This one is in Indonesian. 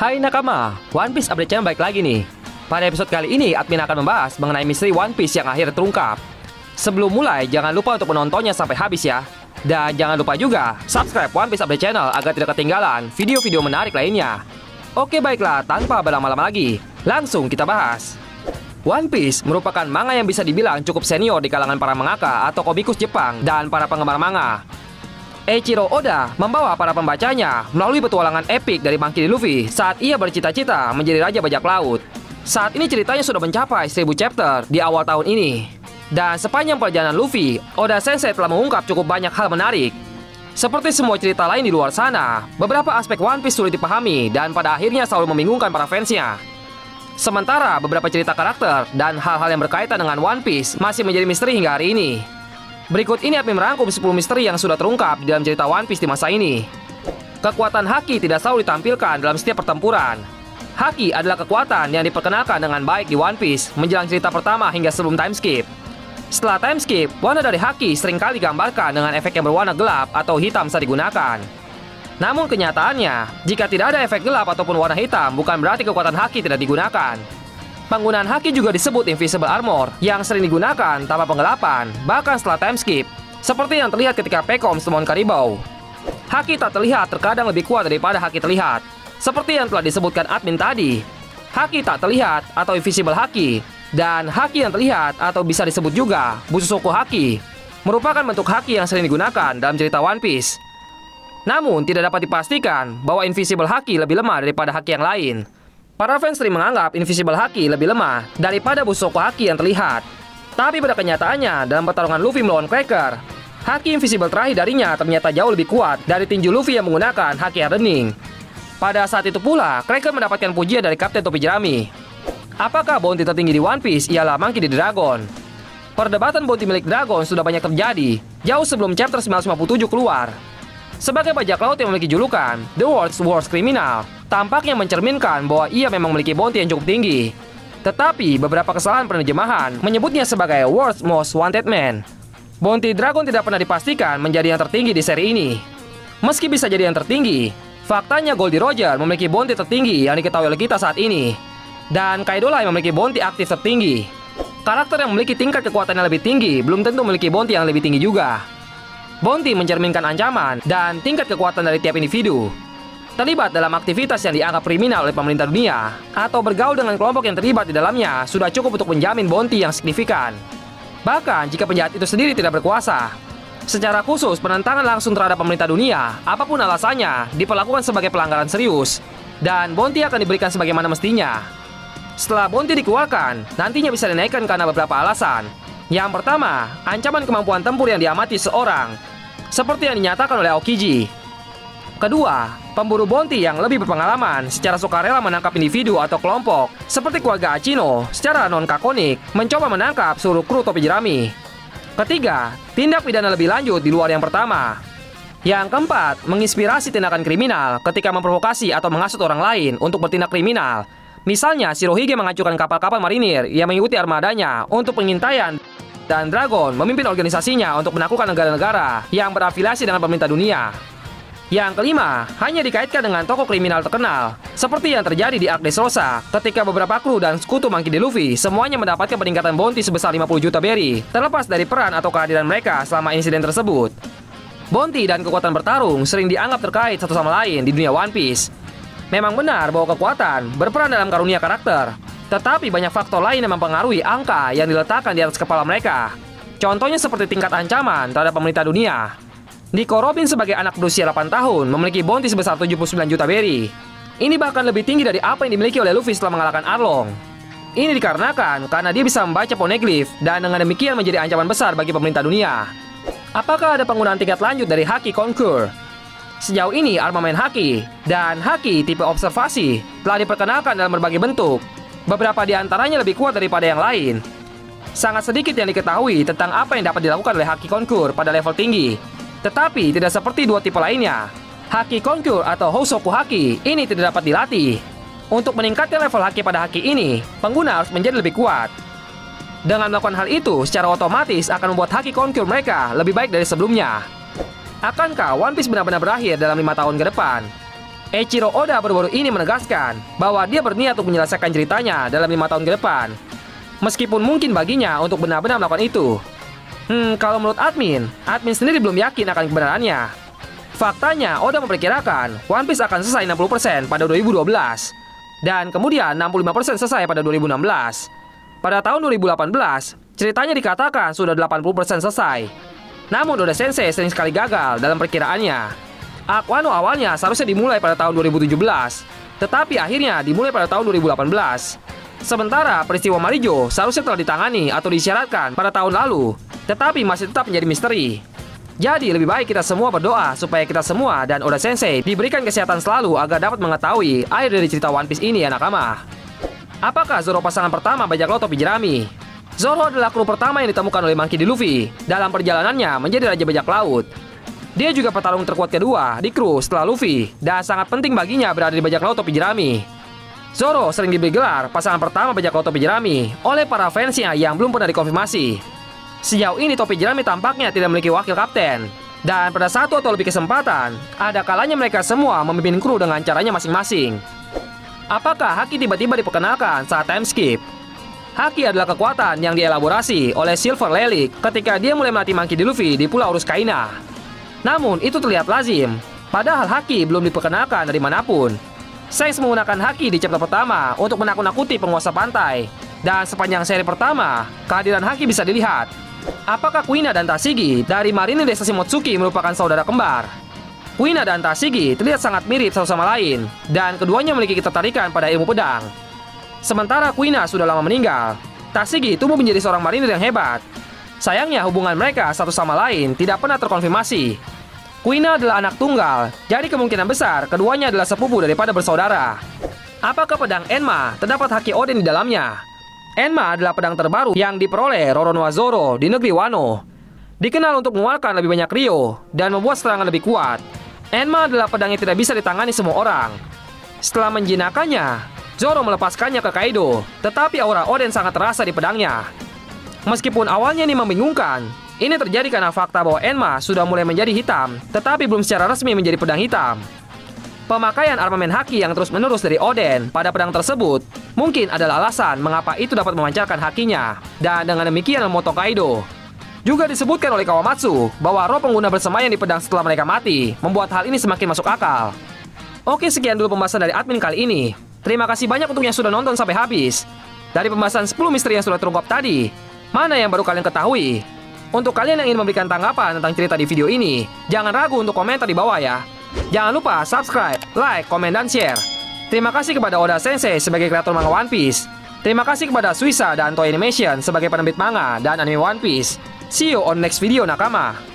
Hai nakama, One Piece Update Channel baik lagi nih. Pada episode kali ini, admin akan membahas mengenai misteri One Piece yang akhirnya terungkap. Sebelum mulai, jangan lupa untuk menontonnya sampai habis ya. Dan jangan lupa juga, subscribe One Piece Update Channel agar tidak ketinggalan video-video menarik lainnya. Oke baiklah, tanpa berlama-lama lagi, langsung kita bahas. One Piece merupakan manga yang bisa dibilang cukup senior di kalangan para mangaka atau komikus Jepang dan para penggemar manga. Eiichiro Oda membawa para pembacanya melalui petualangan epik dari Monkey D. Luffy saat ia bercita-cita menjadi Raja Bajak Laut. Saat ini ceritanya sudah mencapai 1000 chapter di awal tahun ini. Dan sepanjang perjalanan Luffy, Oda Sensei telah mengungkap cukup banyak hal menarik. Seperti semua cerita lain di luar sana, beberapa aspek One Piece sulit dipahami dan pada akhirnya selalu membingungkan para fansnya. Sementara beberapa cerita karakter dan hal-hal yang berkaitan dengan One Piece masih menjadi misteri hingga hari ini. Berikut ini admin merangkum 10 misteri yang sudah terungkap di dalam cerita One Piece di masa ini. Kekuatan Haki tidak selalu ditampilkan dalam setiap pertempuran. Haki adalah kekuatan yang diperkenalkan dengan baik di One Piece menjelang cerita pertama hingga sebelum time skip. Setelah time skip, warna dari Haki seringkali digambarkan dengan efek yang berwarna gelap atau hitam saat digunakan. Namun kenyataannya, jika tidak ada efek gelap ataupun warna hitam, bukan berarti kekuatan Haki tidak digunakan. Penggunaan Haki juga disebut Invisible Armor, yang sering digunakan tanpa penggelapan, bahkan setelah time skip, seperti yang terlihat ketika Pecom Stone Karibau. Haki tak terlihat terkadang lebih kuat daripada Haki terlihat, seperti yang telah disebutkan admin tadi. Haki tak terlihat atau Invisible Haki, dan Haki yang terlihat atau bisa disebut juga Bususoku Haki, merupakan bentuk Haki yang sering digunakan dalam cerita One Piece. Namun, tidak dapat dipastikan bahwa Invisible Haki lebih lemah daripada Haki yang lain. Para fans sering menganggap Invisible Haki lebih lemah daripada Bususoku Haki yang terlihat. Tapi pada kenyataannya, dalam pertarungan Luffy melawan Cracker, Haki Invisible terakhir darinya ternyata jauh lebih kuat dari tinju Luffy yang menggunakan Haki Hardening. Pada saat itu pula, Cracker mendapatkan pujian dari Kapten Topi Jerami. Apakah bounty tertinggi di One Piece ialah Monkey D. Dragon? Perdebatan bounty milik Dragon sudah banyak terjadi, jauh sebelum chapter 957 keluar. Sebagai bajak laut yang memiliki julukan The World's Worst Criminal, tampaknya mencerminkan bahwa ia memang memiliki bounty yang cukup tinggi. Tetapi beberapa kesalahan penerjemahan menyebutnya sebagai World's Most Wanted Man. Bounty Dragon tidak pernah dipastikan menjadi yang tertinggi di seri ini. Meski bisa jadi yang tertinggi, faktanya Goldie Roger memiliki bounty tertinggi yang diketahui oleh kita saat ini. Dan Kaido yang memiliki bounty aktif tertinggi. Karakter yang memiliki tingkat kekuatan yang lebih tinggi belum tentu memiliki bounty yang lebih tinggi juga. Bounty mencerminkan ancaman dan tingkat kekuatan dari tiap individu. Terlibat dalam aktivitas yang dianggap kriminal oleh pemerintah dunia atau bergaul dengan kelompok yang terlibat di dalamnya sudah cukup untuk menjamin bounty yang signifikan. Bahkan jika penjahat itu sendiri tidak berkuasa. Secara khusus, penentangan langsung terhadap pemerintah dunia, apapun alasannya, diperlakukan sebagai pelanggaran serius dan bounty akan diberikan sebagaimana mestinya. Setelah bounty dikeluarkan, nantinya bisa dinaikkan karena beberapa alasan. Yang pertama, ancaman kemampuan tempur yang diamati seorang, seperti yang dinyatakan oleh Aokiji. Kedua, pemburu bounty yang lebih berpengalaman secara sukarela menangkap individu atau kelompok, seperti keluarga Achino secara non-kakonik mencoba menangkap seluruh kru topi jerami. Ketiga, tindak pidana lebih lanjut di luar yang pertama. Yang keempat, menginspirasi tindakan kriminal ketika memprovokasi atau menghasut orang lain untuk bertindak kriminal. Misalnya, Shirohige menghancurkan kapal-kapal marinir yang mengikuti armadanya untuk pengintaian, dan Dragon memimpin organisasinya untuk menaklukkan negara-negara yang berafiliasi dengan pemerintah dunia. Yang kelima, hanya dikaitkan dengan tokoh kriminal terkenal, seperti yang terjadi di Arc Dressrosa ketika beberapa kru dan sekutu Monkey D. Luffy semuanya mendapatkan peningkatan bounty sebesar 50 juta berry, terlepas dari peran atau kehadiran mereka selama insiden tersebut. Bounty dan kekuatan bertarung sering dianggap terkait satu sama lain di dunia One Piece. Memang benar bahwa kekuatan berperan dalam karunia karakter, tetapi banyak faktor lain yang mempengaruhi angka yang diletakkan di atas kepala mereka. Contohnya seperti tingkat ancaman terhadap pemerintah dunia. Nico Robin sebagai anak berusia 8 tahun memiliki bounty sebesar 79 juta berry. Ini bahkan lebih tinggi dari apa yang dimiliki oleh Luffy setelah mengalahkan Arlong. Ini dikarenakan karena dia bisa membaca poneglyph dan dengan demikian menjadi ancaman besar bagi pemerintah dunia. Apakah ada penggunaan tingkat lanjut dari Haki Conquer? Sejauh ini armamen Haki dan Haki tipe observasi telah diperkenalkan dalam berbagai bentuk. Beberapa di antaranya lebih kuat daripada yang lain. Sangat sedikit yang diketahui tentang apa yang dapat dilakukan oleh Haki Conquer pada level tinggi. Tetapi tidak seperti dua tipe lainnya. Haki Conquer atau Hosoku Haki ini tidak dapat dilatih. Untuk meningkatkan level Haki pada Haki ini, pengguna harus menjadi lebih kuat. Dengan melakukan hal itu, secara otomatis akan membuat Haki Conquer mereka lebih baik dari sebelumnya. Akankah One Piece benar-benar berakhir dalam 5 tahun ke depan? Eiichiro Oda baru-baru ini menegaskan bahwa dia berniat untuk menyelesaikan ceritanya dalam 5 tahun ke depan. Meskipun mungkin baginya untuk benar-benar melakukan itu. Kalau menurut admin sendiri belum yakin akan kebenarannya. Faktanya, Oda memperkirakan One Piece akan selesai 60% pada 2012. Dan kemudian 65% selesai pada 2016. Pada tahun 2018, ceritanya dikatakan sudah 80% selesai. Namun Oda Sensei sering sekali gagal dalam perkiraannya. Arc Wano awalnya seharusnya dimulai pada tahun 2017, tetapi akhirnya dimulai pada tahun 2018. Sementara peristiwa Marijo seharusnya telah ditangani atau disyaratkan pada tahun lalu, tetapi masih tetap menjadi misteri. Jadi lebih baik kita semua berdoa supaya kita semua dan Oda Sensei diberikan kesehatan selalu agar dapat mengetahui akhir dari cerita One Piece ini ya nakama. Apakah Zoro pasangan pertama bajak laut topi jerami? Zoro adalah kru pertama yang ditemukan oleh Monkey D. Luffy dalam perjalanannya menjadi raja bajak laut. Dia juga petarung terkuat kedua di kru setelah Luffy dan sangat penting baginya berada di bajak laut topi jerami. Zoro sering diberi gelar pasangan pertama bajak laut topi jerami oleh para fansnya yang belum pernah dikonfirmasi. Sejauh ini topi jerami tampaknya tidak memiliki wakil kapten. Dan pada satu atau lebih kesempatan, ada kalanya mereka semua memimpin kru dengan caranya masing-masing. Apakah Haki tiba-tiba diperkenalkan saat time skip? Haki adalah kekuatan yang dielaborasi oleh Silver Lily ketika dia mulai melatih Monkey D. Luffy di Pulau Ruskaina. Namun itu terlihat lazim, padahal Haki belum diperkenalkan dari manapun. Shanks menggunakan Haki di chapter pertama untuk menakut-nakuti penguasa pantai. Dan sepanjang seri pertama, kehadiran Haki bisa dilihat. Apakah Kuina dan Tashigi dari marinir desa Shimotsuki merupakan saudara kembar? Kuina dan Tashigi terlihat sangat mirip satu sama lain, dan keduanya memiliki ketertarikan pada ilmu pedang. Sementara Kuina sudah lama meninggal, Tashigi tumbuh menjadi seorang marinir yang hebat. Sayangnya hubungan mereka satu sama lain tidak pernah terkonfirmasi. Kuina adalah anak tunggal, jadi kemungkinan besar keduanya adalah sepupu daripada bersaudara. Apakah pedang Enma terdapat Haki Oden di dalamnya? Enma adalah pedang terbaru yang diperoleh Roronoa Zoro di negeri Wano. Dikenal untuk mengeluarkan lebih banyak Ryo dan membuat serangan lebih kuat. Enma adalah pedang yang tidak bisa ditangani semua orang. Setelah menjinakkannya, Zoro melepaskannya ke Kaido, tetapi aura Oden sangat terasa di pedangnya. Meskipun awalnya ini membingungkan, ini terjadi karena fakta bahwa Enma sudah mulai menjadi hitam, tetapi belum secara resmi menjadi pedang hitam. Pemakaian armamen Haki yang terus-menerus dari Oden pada pedang tersebut mungkin adalah alasan mengapa itu dapat memancarkan Hakinya, dan dengan demikian memotong Kaido. Juga disebutkan oleh Kawamatsu bahwa roh pengguna bersemayam di pedang setelah mereka mati membuat hal ini semakin masuk akal. Oke, sekian dulu pembahasan dari admin kali ini. Terima kasih banyak untuk yang sudah nonton sampai habis. Dari pembahasan 10 misteri yang sudah terungkap tadi, mana yang baru kalian ketahui? Untuk kalian yang ingin memberikan tanggapan tentang cerita di video ini, jangan ragu untuk komentar di bawah ya. Jangan lupa subscribe, like, komen, dan share. Terima kasih kepada Oda Sensei sebagai kreator manga One Piece. Terima kasih kepada Suisa dan Toei Animation sebagai penerbit manga dan anime One Piece. See you on next video nakama.